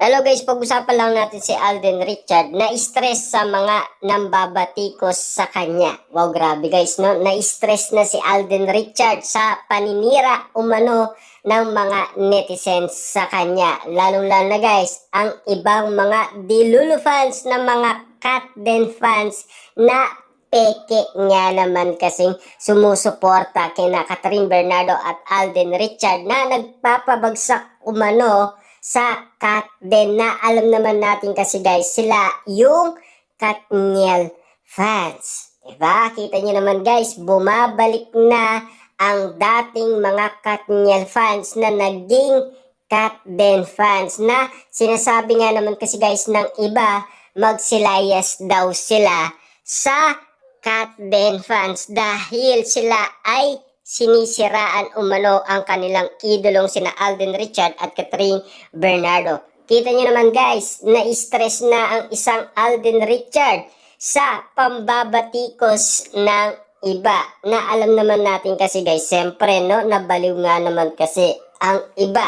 Hello guys, pag-usapan lang natin si Alden Richard na stress sa mga nambabatikos sa kanya. Wow, grabe guys, no? Na-stress na si Alden Richard sa paninira umano ng mga netizens sa kanya. Lalong-lalo na guys, ang ibang mga Dilulu fans na mga Katden fans na peke nga naman kasing sumusuporta kina Catherine Bernardo at Alden Richard na nagpapabagsak umano sa Katden na alam naman natin kasi guys sila yung Katniel fans. Diba? Kita nyo naman guys, bumabalik na ang dating mga Katniel fans na naging Katden fans na sinasabi nga naman kasi guys ng iba magsilayas daw sila sa Katden fans dahil sila ay sinisiraan umano ang kanilang idolong sina Alden Richard at Catherine Bernardo. Kita nyo naman guys, na-stress na ang isang Alden Richard sa pambabatikos ng iba. Na alam naman natin kasi guys, siyempre no, nabaliw nga naman kasi ang iba.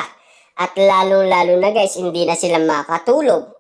At lalong-lalo na guys, hindi na sila makatulog.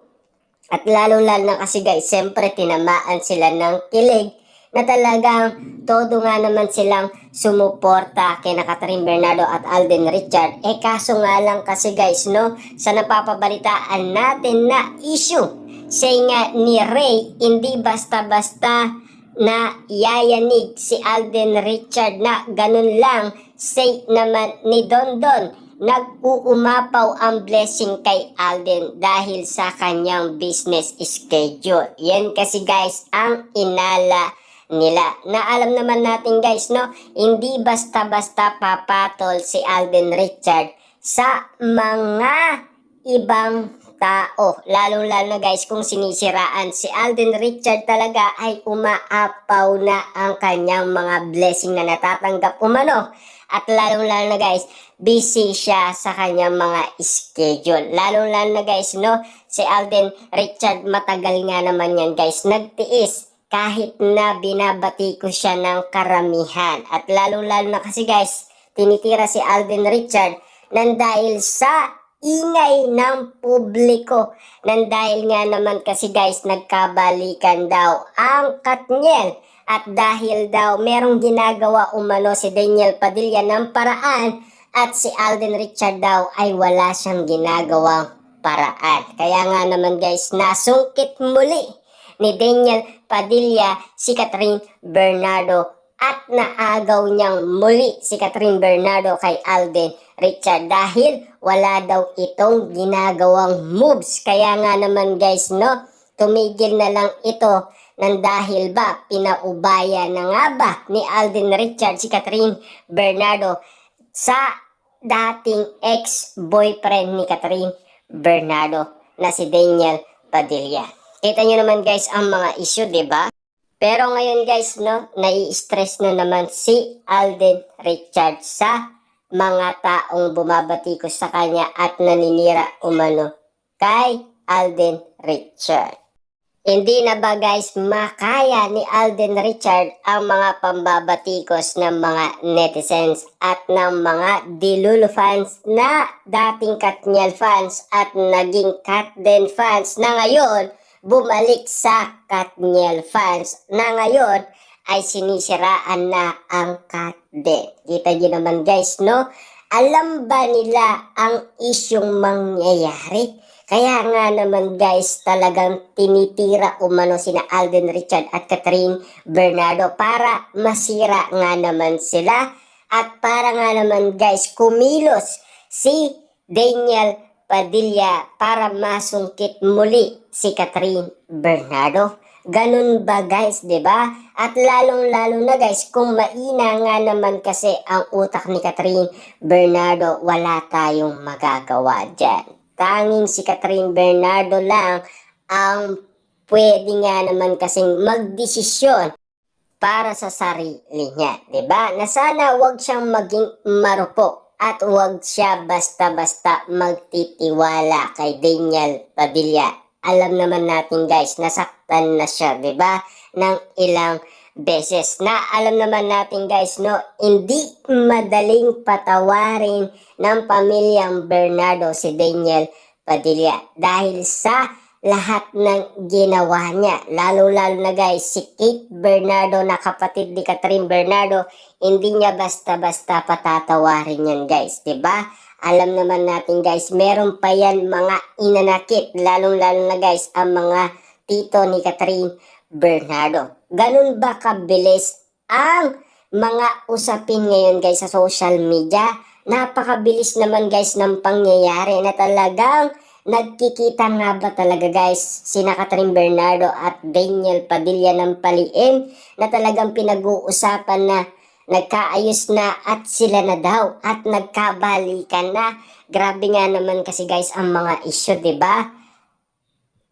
At lalong-lalo na kasi guys, siyempre tinamaan sila ng kilig na talagang todo nga naman silang sumuporta kina Catherine Bernardo at Alden Richard. Kaso nga lang kasi guys, no, sa napapabalitaan natin na issue, say nga ni Ray, hindi basta-basta na yayanig si Alden Richard na ganun lang. Say naman ni Dondon, nag-uumapaw ang blessing kay Alden dahil sa kanyang business schedule. Yan kasi guys ang inala nila. Na alam naman natin guys, no, hindi basta-basta papatol si Alden Richard sa mga ibang tao. Lalong-lalo na guys kung sinisiraan si Alden Richard talaga ay umaapaw na ang kanyang mga blessing na natatanggap umano. At lalong-lalo na guys, busy siya sa kanyang mga schedule. Lalong-lalo na guys, no, si Alden Richard matagal nga naman yan guys, nagtiis kahit na binabati ko siya ng karamihan. At lalong-lalo na kasi guys, tinitira si Alden Richard nang dahil sa ingay ng publiko. Nang dahil nga naman kasi guys, nagkabalikan daw ang Katniel. At dahil daw merong ginagawa umano si Daniel Padilla ng paraan at si Alden Richard daw ay wala siyang ginagawang paraan. Kaya nga naman guys, nasungkit muli ni Daniel Padilla si Catherine Bernardo at naagaw niyang muli si Catherine Bernardo kay Alden Richard dahil wala daw itong ginagawang moves. Kaya nga naman guys, no, tumigil na lang ito nang dahil ba pinaubaya na nga ba ni Alden Richard si Catherine Bernardo sa dating ex-boyfriend ni Catherine Bernardo na si Daniel Padilla. Kita nyo naman guys ang mga issue, diba? Pero ngayon guys, no, nai-stress na naman si Alden Richard sa mga taong bumabatikos sa kanya at naninira umano kay Alden Richard. Hindi na ba guys makaya ni Alden Richard ang mga pambabatikos ng mga netizens at ng mga Dilulu fans na dating Katniel fans at naging Katden fans na ngayon bumalik sa Katniel fans na ngayon ay sinisiraan na ang Katden. Kita nyo naman guys, no? Alam ba nila ang isyong mangyayari? Kaya nga naman guys, talagang tinitira umano sina Alden Richard at Catherine Bernardo para masira nga naman sila at para nga naman guys kumilos si Daniel Padilla para masungkit muli si Catherine Bernardo. Ganun ba guys, 'di ba? At lalong-lalo na guys, kung maina nga naman kasi ang utak ni Catherine Bernardo, wala tayong magagawa diyan. Tanging si Catherine Bernardo lang ang pwede nga naman kasing magdesisyon para sa sarili niya, 'di ba? Na sana wag siyang maging marupok at wag siya basta-basta magtitiwala kay Daniel Padilla. Alam naman natin guys, nasaktan na siya, 'di ba? Ng ilang beses. Na alam naman natin guys, no, hindi madaling patawarin ng pamilyang Bernardo si Daniel Padilla dahil sa lahat ng ginawa niya. Lalo-lalo na guys, si Kate Bernardo na kapatid ni Catherine Bernardo, hindi niya basta-basta patatawarin yan guys, 'di ba? Alam naman natin guys, meron pa yan mga inanakit, lalong-lalo na guys, ang mga tito ni Catherine Bernardo. Ganun ba kabilis ang mga usapin ngayon guys sa social media? Napakabilis naman guys ng pangyayari na talagang nagkikita nga ba talaga guys sina Catherine Bernardo at Daniel Padilla ng Paliem na talagang pinag-uusapan na nagkaayos na at sila na daw at nagkabalikan na. Grabe nga naman kasi guys ang mga issue, 'di ba?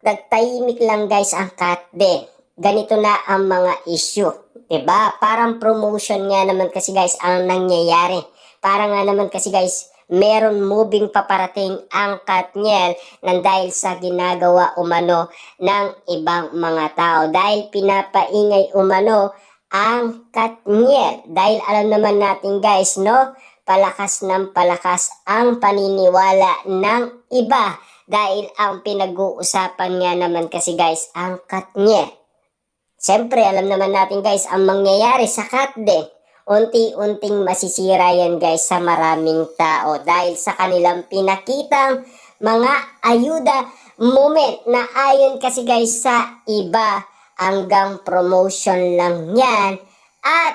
Nagtahimik lang guys ang Katde. Ganito na ang mga issue, 'di ba? Parang promotion nga naman kasi guys ang nangyayari. Para nga naman kasi guys, meron moving paparating ang Katniel nang dahil sa ginagawa umano ng ibang mga tao. Dahil pinapaingay umano ang Katniel. Dahil alam naman natin guys, no? Palakas ng palakas ang paniniwala ng iba. Dahil ang pinag-uusapan nga naman kasi guys, ang Katniel. Siyempre, alam naman natin guys, ang mangyayari sa Katde, unti-unting masisira yan guys sa maraming tao dahil sa kanilang pinakitang mga ayuda moment na ayon kasi guys sa iba hanggang promotion lang yan at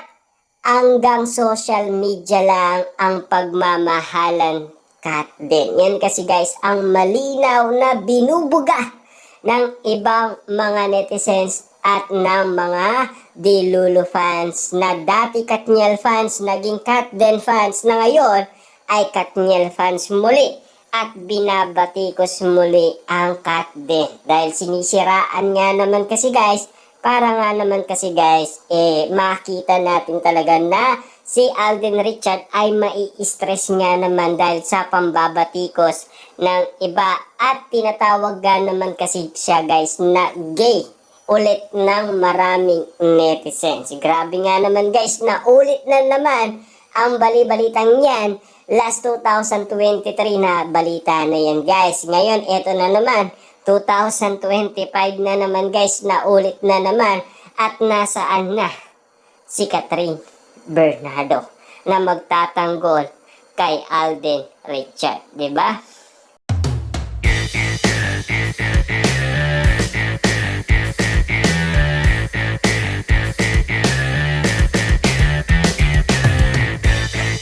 hanggang social media lang ang pagmamahalan Katde. Yan kasi guys ang malinaw na binubuga ng ibang mga netizens at ng mga Dilulu fans na dati Katniel fans, naging Katden fans na ngayon ay Katniel fans muli at binabatikos muli ang Katden dahil sinisiraan nga naman kasi guys, para nga naman kasi guys makita natin talaga na si Alden Richard ay mai-stress nga naman dahil sa pambabatikos ng iba at tinatawag nga naman kasi siya guys na gay ulit ng maraming netizens. Grabe nga naman guys na ulit na naman ang bali-balitang yan. Last 2023 na balita na yan guys. Ngayon eto na naman 2025 na naman guys na ulit na naman at nasaan na si Catherine Bernardo na magtatanggol kay Alden Richard, 'di ba?